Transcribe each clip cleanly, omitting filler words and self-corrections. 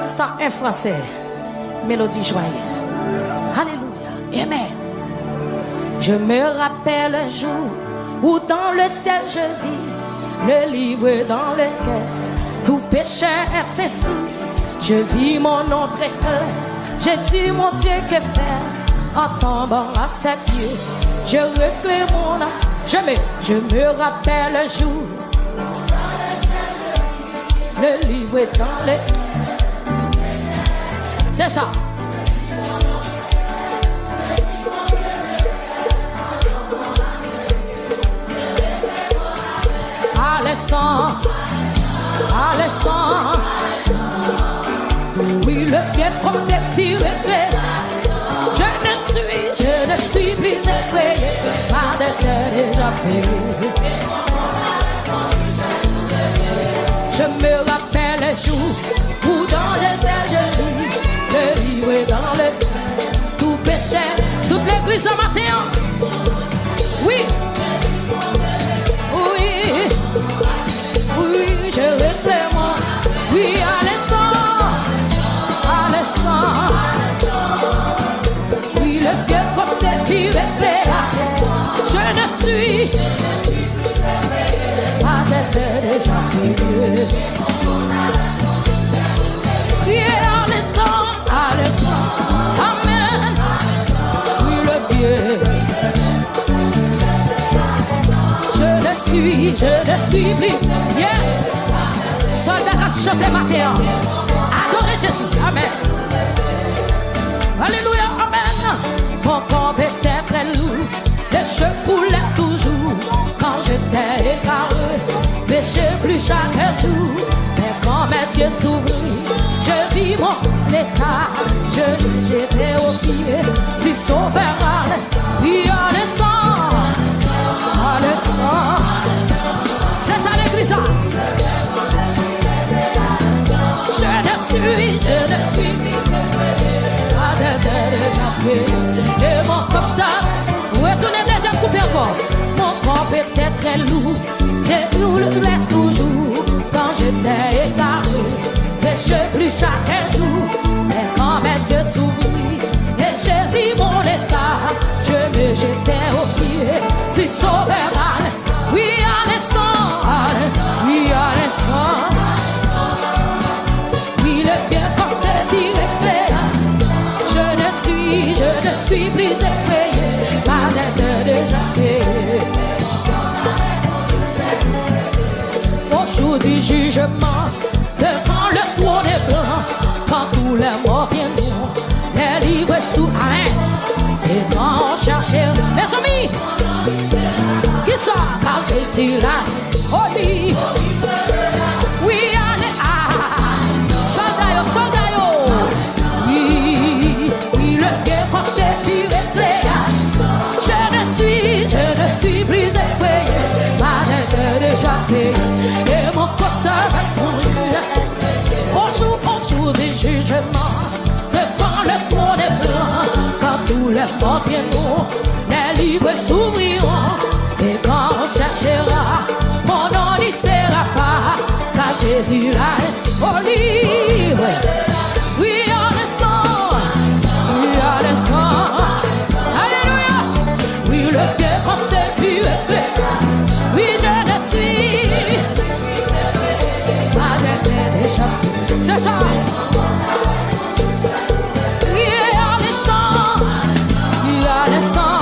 Ça un français. Mélodie joyeuse. Alléluia. Amen. Je me rappelle un jour où dans le ciel je vis le livre dans lequel tout péché est exclu. Je vis mon nom très clair. J'ai dit mon Dieu que faire en tombant à ses pieds. Je réclame mon âme. Je me rappelle un jour le livre dans le... C'est ça. À l'instant, oui, le vieux comme des filles réglées. Je ne suis plus effrayé par des terres déjà payées. Je me rappelle un jour où dans les airs je lis le livre dans le tout péché, toute l'église en matin. Oui, oui, oui, je réclame. Oui, à l'instant. Oui, le vieux comme des filles éclairées. Je ne suis pas d'être déjà payé. Oui, à l'instant. Amen. Oui, le vieux. Je ne suis plus. Yes. Soldat qui chante matin. Adorez Jésus. Amen. Alléluia. Amen. Mon corps était très lourd. Les cheveux foulaient toujours. Quand j'étais égaré, péché plus chaque jour. Mais quand mes yeux s'ouvrirent, je vis mon état. J'étais au pied du sauveur. Oui, à l'instant. C'est ça l'église. Je ne suis pas déjà payé. Et mon portable, retournez deuxième coupé encore. Mon corps était très lourd. J'ai hurlé toujours quand j'étais égaré. Péché plus chaque jour. Mais quand mes yeux s'ouvrirent et j'ai vu mon état, je me jetais au pied du sauveur. Oui, à l'instant. Oui, à l'instant. Oui, le vieux comme des filles éclairées. Je ne suis plus effrayé par d'être déjà payé. Au jour du jugement, devant le trône blanc, quand tous les morts viendront, les livres sous un. Et quand on cherchait mes amis, qui ça? Car Jésus là, oh lui. Oui, allez, soldat. Oui, le vieux comme des filles éclairées. Je ne suis plus effrayé par d'être déjà payé. Et mon porteur va courir au jour du jugement, devant le trône blanc, quand tous les morts viendront, les livres s'ouvriront. Et quand on cherchera, mon nom n'y sera pas, car Jésus là est au livre. Oui, à l'instant. Alléluia. Oui, le vieux comme des filles éclairées. Oui, je ne suis pas déjà. C'est ça. Oui, à l'instant.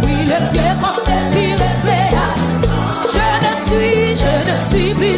Oui, le vieux comme des filles éclairées. Je ne suis plus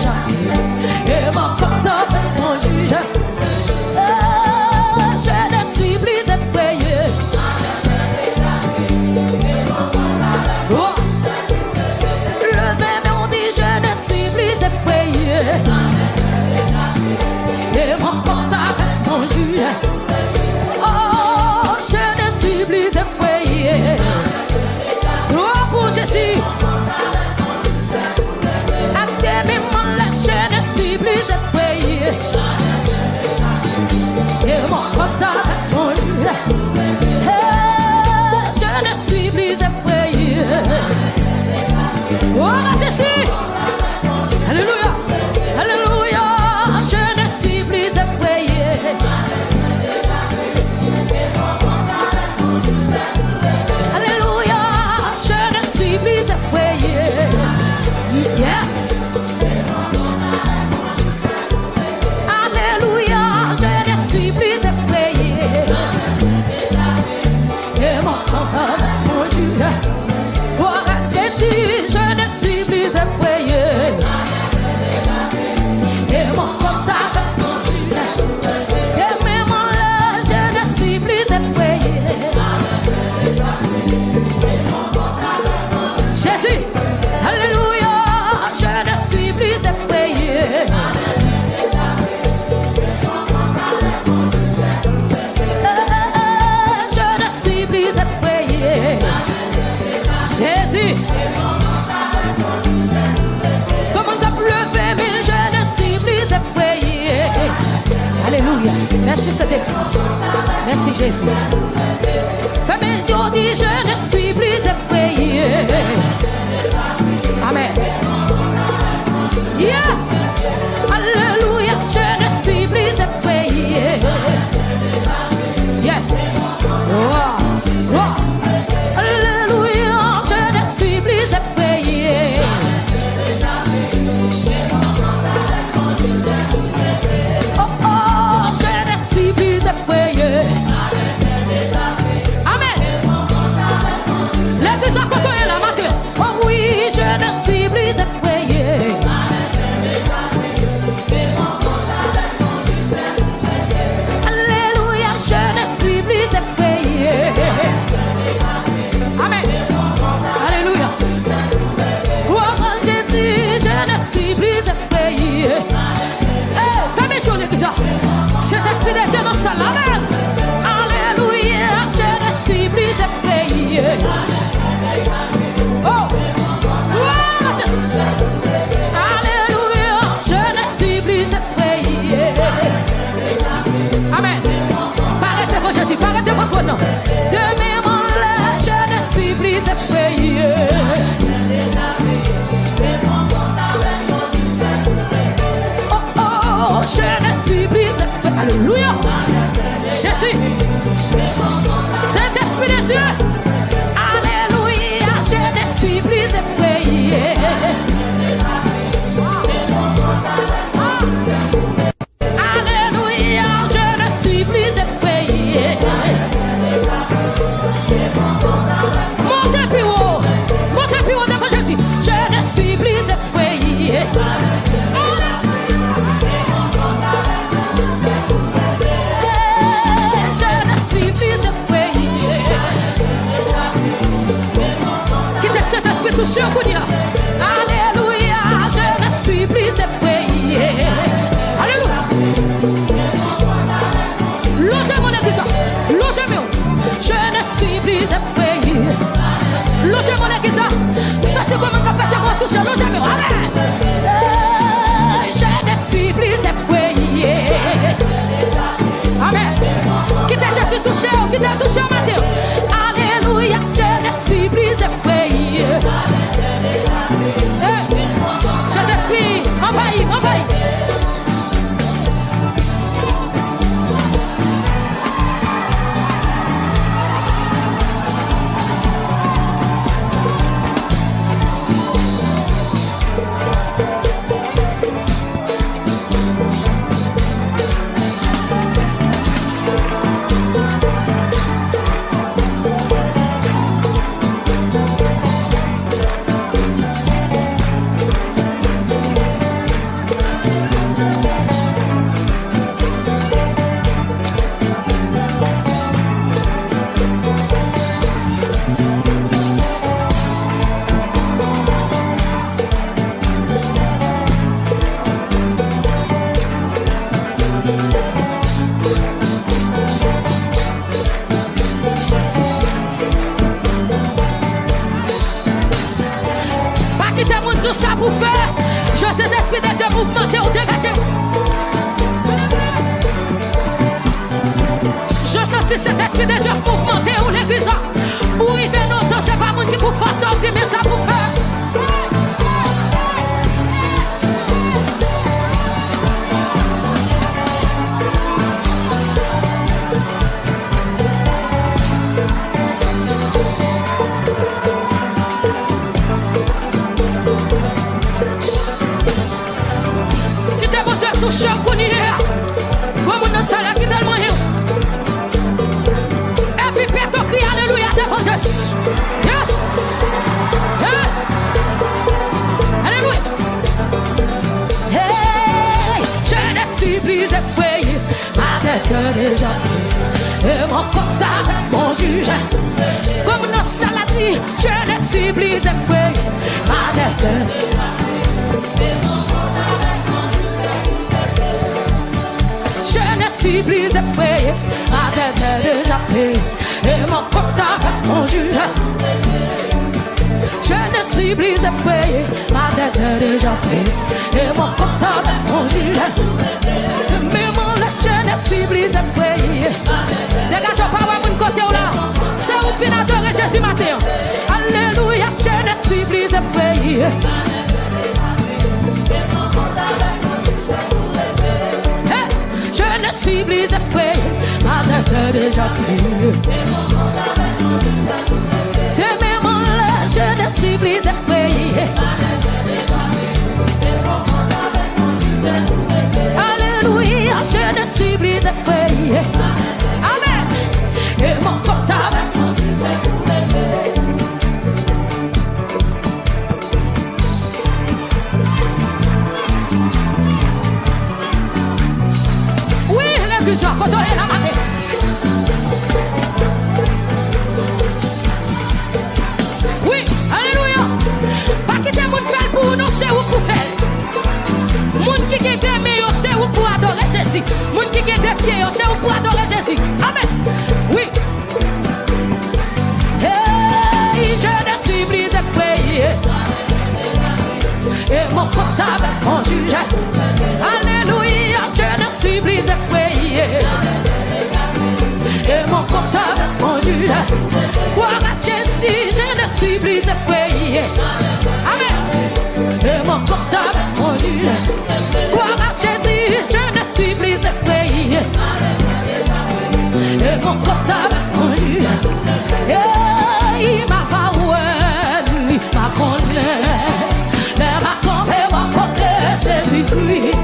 d'échappée. Et mon compteur, mon juge. Je ne suis plus effrayé. Le même on dit je ne suis plus effrayé. Et mon compteur, mon juge. Oh, je ne suis plus effrayé. Gloire pour Jésus. À tes moments là, je ne suis plus effrayé. Et mon compteur, mon juge. Je ne suis plus effrayé. Oh, Jésus. Alléluia. Alléluia. Je ne suis plus effrayé. Alléluia. Je ne suis plus effrayé. Yes. Alléluia. Je ne suis plus effrayé. Et mon compteur, mon juge. Oh, Jésus, je ne suis plus effrayé. Et mon compteur, mon juge. Et même là, je ne suis plus effrayé. Jésus, alléluia, je ne suis plus effrayé. Je ne suis plus effrayé. Jésus, comme on t'a pleuvé, mais je ne suis plus effrayé. Alléluia, merci Saint-Esprit. Merci Jésus. Fais mes yeux, dis je ne suis plus effrayé. Amen. Yes. Alléluia, je ne suis plus effrayé. Yes. Wow. Wow. Alléluia, je ne suis plus effrayé. Oh oh, je ne suis plus effrayé. Amen. Les deux à côté là, matin. Oh oui, je ne suis plus effrayé. Alléluia, je ne suis plus effrayé. Amen. Alléluia. Oh Jésus, je ne suis plus effrayé. Fais mes yeux, l'église. Cet esprit de Dieu dans sa Amen. Alléluia, je ne suis plus effrayé. Oh, gloire à Jésus. Alléluia, je ne suis plus effrayé. Amen. Paraît devant Jésus, paraît devant toi, non. De mes mains là, je ne suis plus effrayé. Oh, oh, je ne suis plus effrayé. Alléluia. Jésus. Saint-Esprit de Dieu. Alléluia, je ne suis plus effrayé. Alléluia, je ne suis plus effrayé. Montez plus haut devant Jésus. Je ne suis plus effrayé. Je ne suis plus effrayé. Quittez cet esprit touché au coup d'ira. Alléluia, je ne suis plus effrayé. Alléluia. Logez mon église. Logez-moi. Je ne suis plus effrayé. Logez mon église. Ça c'est comme un capacité qu'on touche. Logez-moi. Amen. Je ne suis plus effrayé. Amen. Quittez Jésus touché. Quittez touché au matin. Alléluia, je ne suis plus effrayé. ça pour faire. Je sais l'esprit de Dieu mouvementé ou dégagé. Je sens cet esprit de Dieu mouvementé ou l'église. Pour y venir longtemps, c'est pas moi qui pour faire sortir, mais ça pour faire. Touche à Kounia, comme on a ça là qui donne moyen. Et puis Pierre crie alléluia devant Jésus. Yes. Alléluia. Hey, je ne suis plus effrayé, ma tête déjà. Et mon constat, mon juge. Comme on a ça là dit, je ne suis plus effrayé, ma tête déjà. Je ne suis plus effrayé, ma tête est déjà payée, et mon compte avec mon juge. Je ne suis plus effrayé, ma tête est déjà payée, et mon compte avec mon juge. Mais mon laisse, je ne suis plus effrayé. Dégage pas mon côté là, c'est où puis adorer Jésus matin. Alléluia, je ne suis plus effrayé. Je ne suis plus effrayé, ma tête est déjà payée. Et même en l'air, je ne suis plus effrayé. Alléluia, je ne suis plus effrayé. Amen. Et mon compte avec mon l'église, quand on est la matin. Oui, alléluia. Pas quitter mon fait pour nous, c'est où pour faire. Moun qui est des meilleurs, c'est où pour adorer Jésus. Moun qui est des pieds, c'est où pour adorer Jésus. Amen. Oui. Hey, je ne suis plus effrayé. Et mon compte avec mon juge. Alléluia, je ne suis plus effrayé. Et mon compte avec mon juge. Gloire à Jésus, je ne suis plus effrayé. Amen. Et mon compte avec mon juge. Gloire à Jésus, je ne suis plus effrayé. Et mon compte avec mon juge. Et il m'a parlé, il m'a connaît. Jésus-Christ,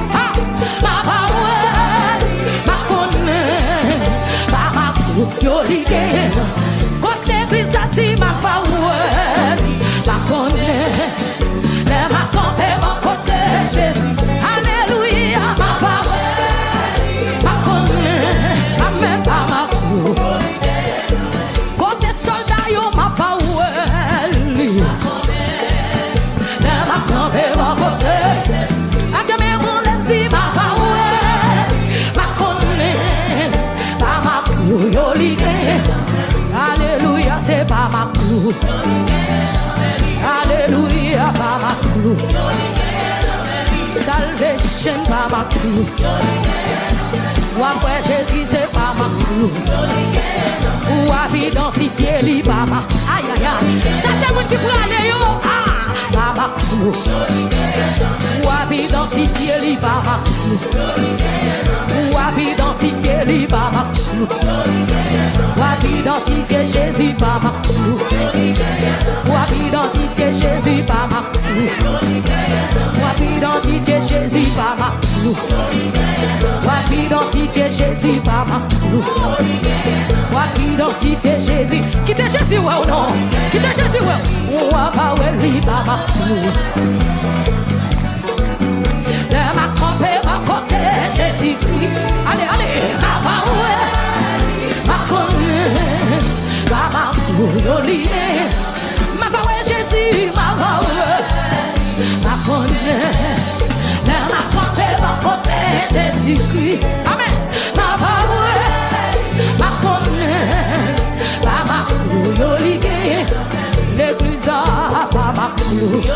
ma parole, ma connaît, par ma glorifiée. Quand l'église a dit ma parole, ma connaît, ma campée, mon côté, Jésus. Alléluia, ma parole, ma connaît, amen, par ma glorifiée. Quand les soldats yo ma parole, ma connaît, ma campée, mon côté. Alléluia, c'est pas ma clou. Alléluia, pas ma clou. Salvation, pas ma clou. Ou après Jésus, c'est pas ma clou. Ou à identifier lui, pas ma. Aïe, aïe, aïe. Ça, c'est moi qui prend aller, yo. Ah, pas ma clou. Ou à identifier lui, pas ma clou. Ou à identifier lui, pas ma clou. Ou à identifier Jésus, pas ma clou. Ou à identifier Jésus, pas ma clou. Ou à identifier Jésus, pas ma clou. Ou à identifier Jésus, pas ma clou. Ou à identifier Jésus. Quitte Jésus, ouais ou non? Quitte Jésus, ouais. Ou à pas ouais, lui, pas ma clou. De ma campée, ma côté, Jésus-Christ. Allez, allez, ma parole, ma connaît, ma glorifiée. Ma parole, Jésus, ma parole, ma connaît. De ma campée, ma côté, Jésus-Christ. Amen. Ma parole, ma connaît, ma glorifiée. L'église a pas ma glorifiée.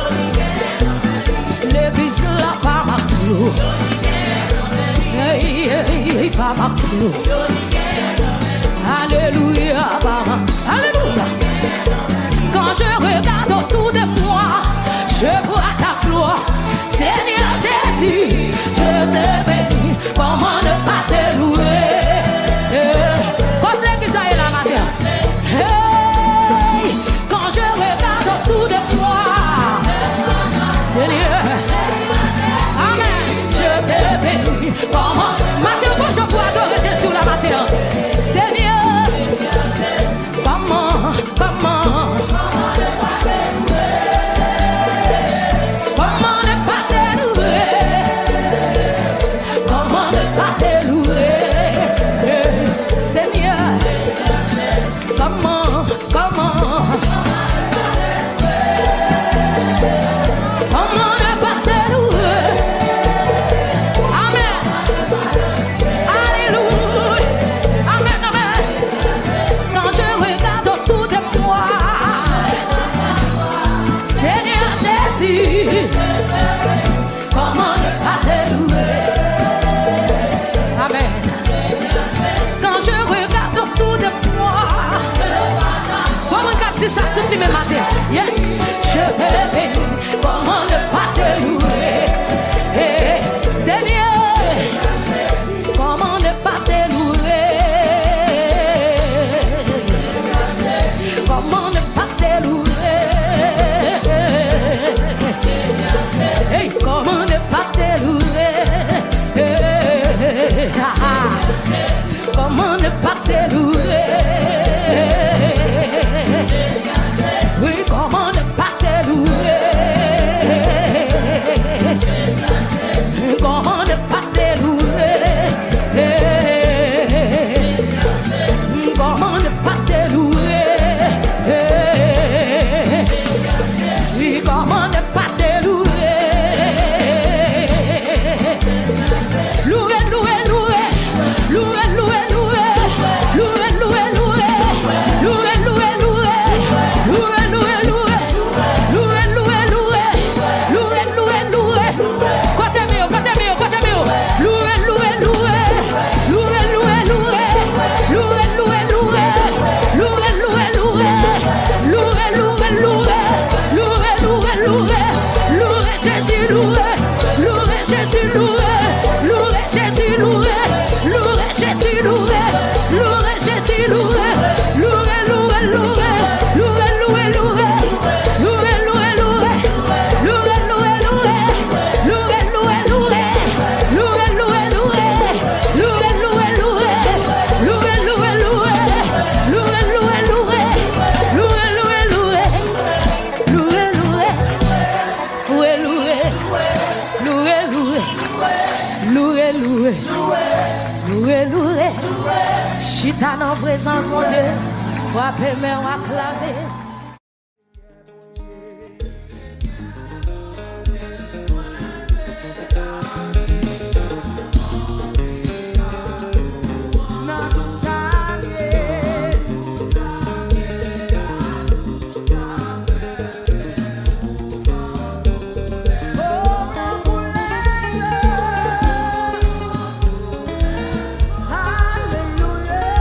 Alléluia, alléluia. Quand je regarde autour de moi, je vois ta gloire. Seigneur Jésus, je te bénis. Comment ne pas te louer? Comme l'église est la manière. Hey, quand je regarde autour de moi, Seigneur, amen, je te bénis. Comment? Matin, quand je vois adorer Jésus la matin, Seigneur, comment? Yes, je te bénis, comment ne pas te louer? Hey, Seigneur, comment ne pas te louer? Comment ne pas te louer? Hey, comment ne pas te louer? Hey, comment ne pas te louer? Oui, comment ne pas te louer? Comment ne pas te louer? Comment ne pas te louer? Oui, comment ne pas te louer? Louer, louer, louer, louer, louer, louer, louer, louer, louer, louer, louer, louer. Chita dans présence mon Dieu, frappez mais on acclamer. Hallelujah.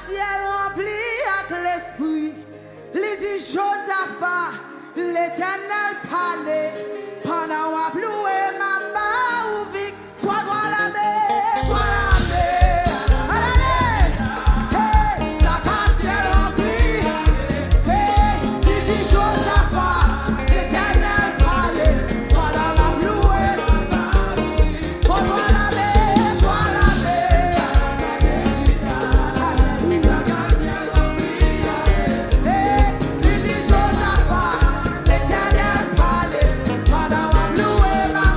ciel rempli avec l'esprit. Il dit Josaphat, l'Éternel parlait. Pendant qu'on a loué ma barre ou victoire, toi la mer, toi la mer. Allez, hey, ciel rempli. Hey, il dit Josaphat, l'Éternel parlait. Pendant qu'on a loué ma barre ou victoire, toi la mer, toi la mer. Hey, il dit Josaphat, l'Éternel parlait. Pendant qu'on a loué ma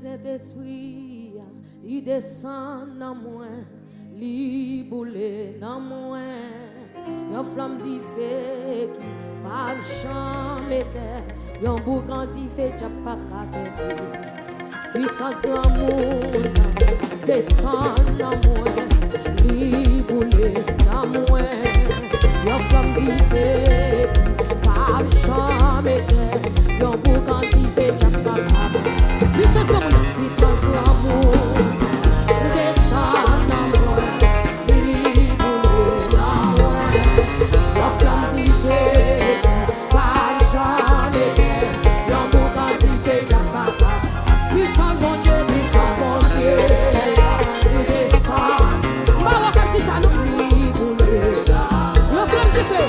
Saint-Esprit, il descend dans moi, il boule dans moi. Yon flamme di feu qui pas jamais terre, yon boucan di feu qui pas capable. Puissance grand monde descend dans moi, il boule dans moi. Yon flamme di feu qui pas jamais terre, yon boucan di feu qui pas capable. Puissance grand monde descend dans moi, il boule dans moi. La flamme d'y fait, pas jamais terre, yon boucan d'y fait, y'a papa. Puissance bon Dieu, il descend. Ma voix comme si ça nous brille, la flamme d'y fait,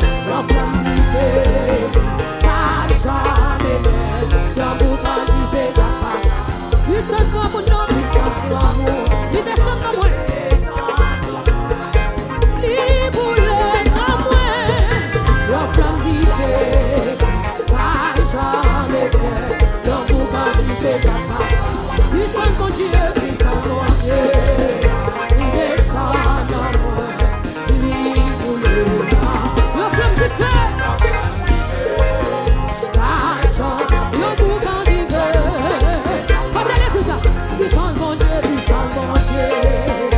pas jamais terre, yon boucan d'y fait, y'a papa. Puissance grand pour nous, puissance grand pour il descend dans moi. La flamme d'y fait, pas jamais terre, yon boucan d'y fait, y'a papa. Puissance mon Dieu, il descend dans moi, il boule dans. La flamme d'y fait, pas jamais, yon boucan d'y fait. Partagez tout ça, puissance mon Dieu, puissance mon Dieu.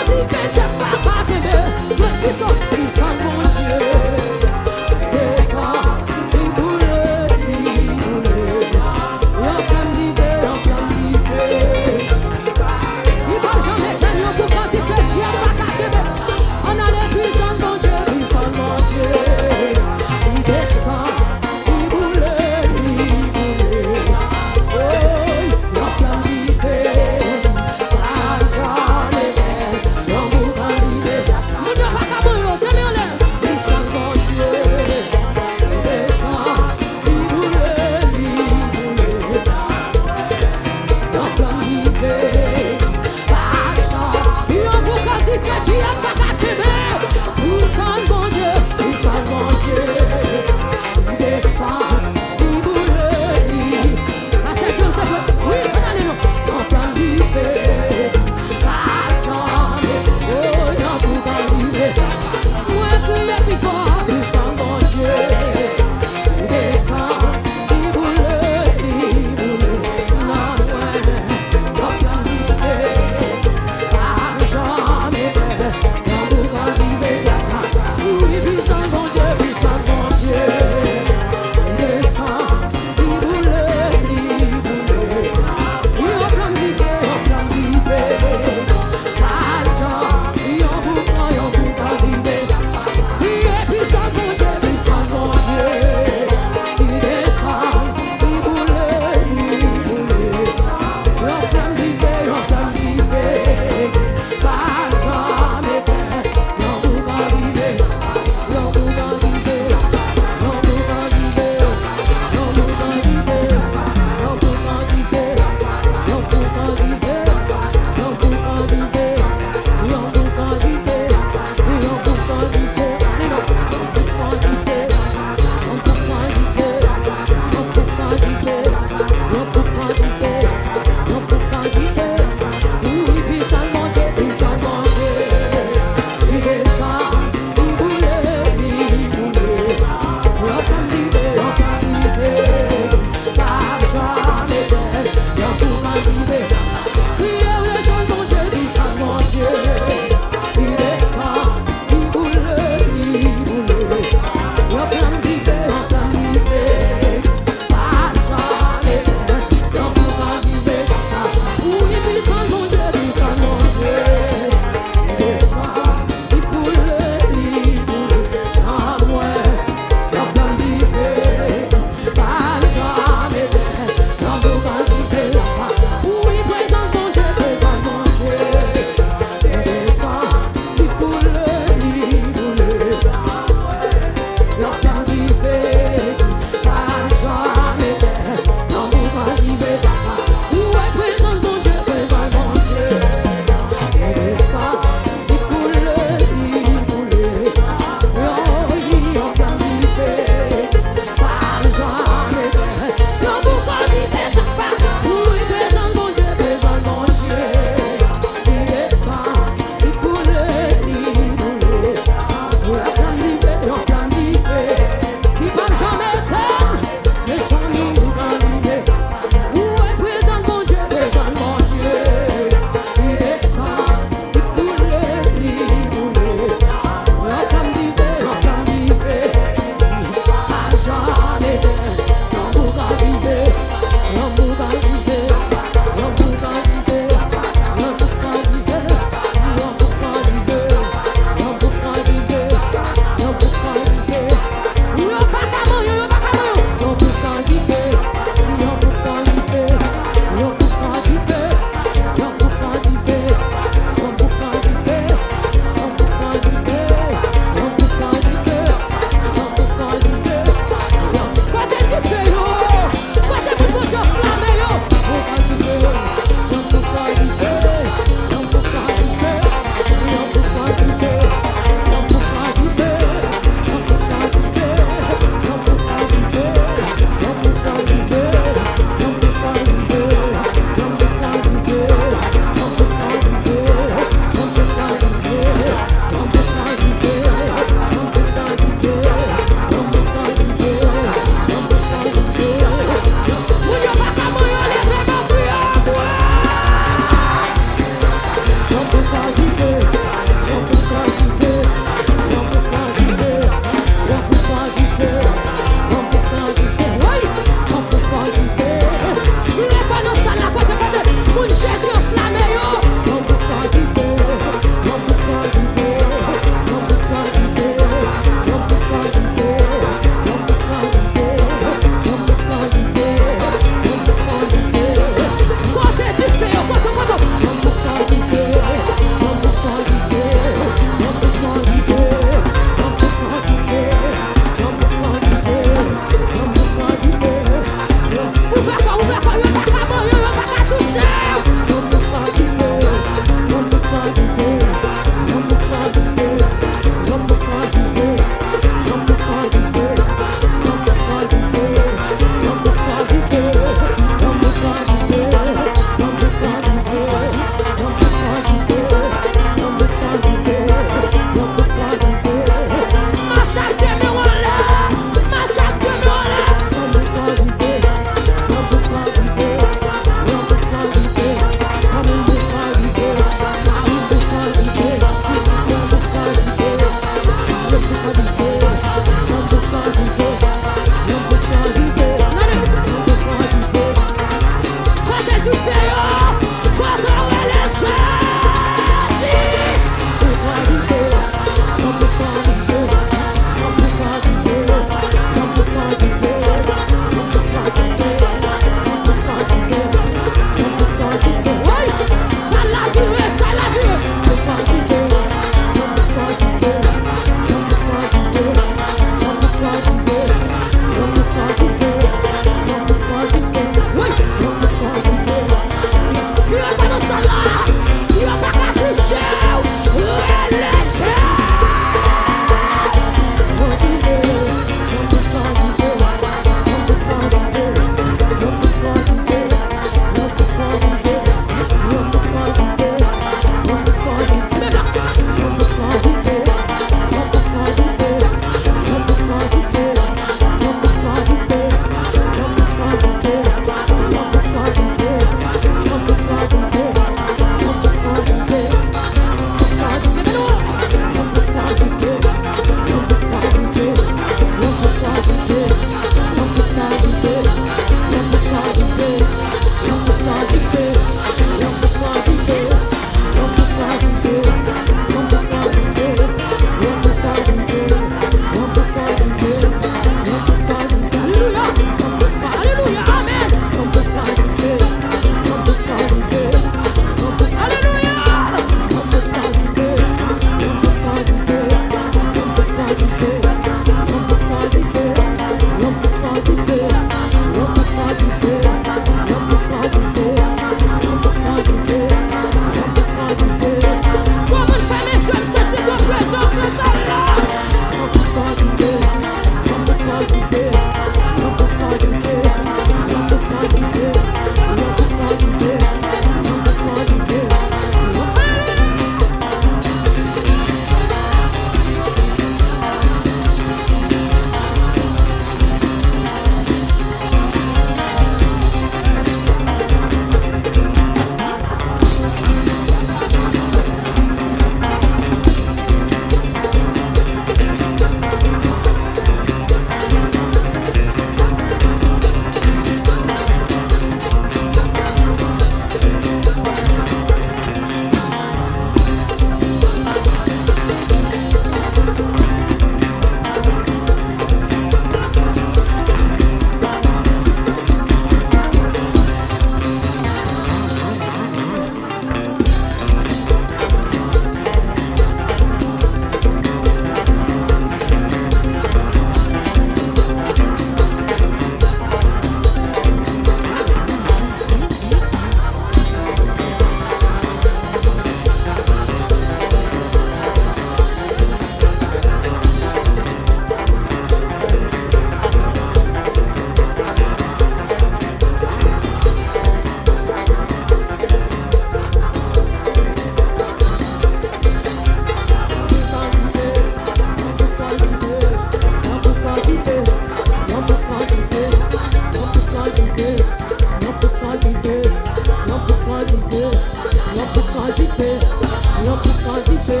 quantité,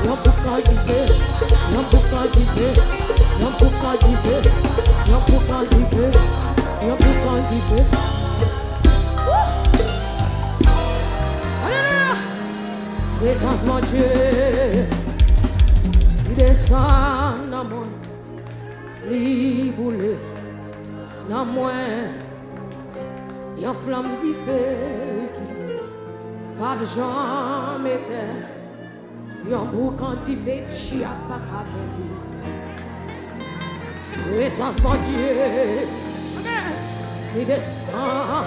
yon pour quantité, yon pour quantité, yon pour quantité, yon pour quantité, yon pour quantité. Alléluia! Présence mon Dieu, il descend dans mon lit boulé, dans moi, yon flamme d'y fait. Pas de jambes étaient, yon pour quantifier, chia pas qu'à présence mon Dieu, il descend,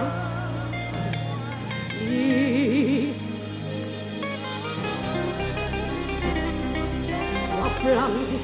il flamme.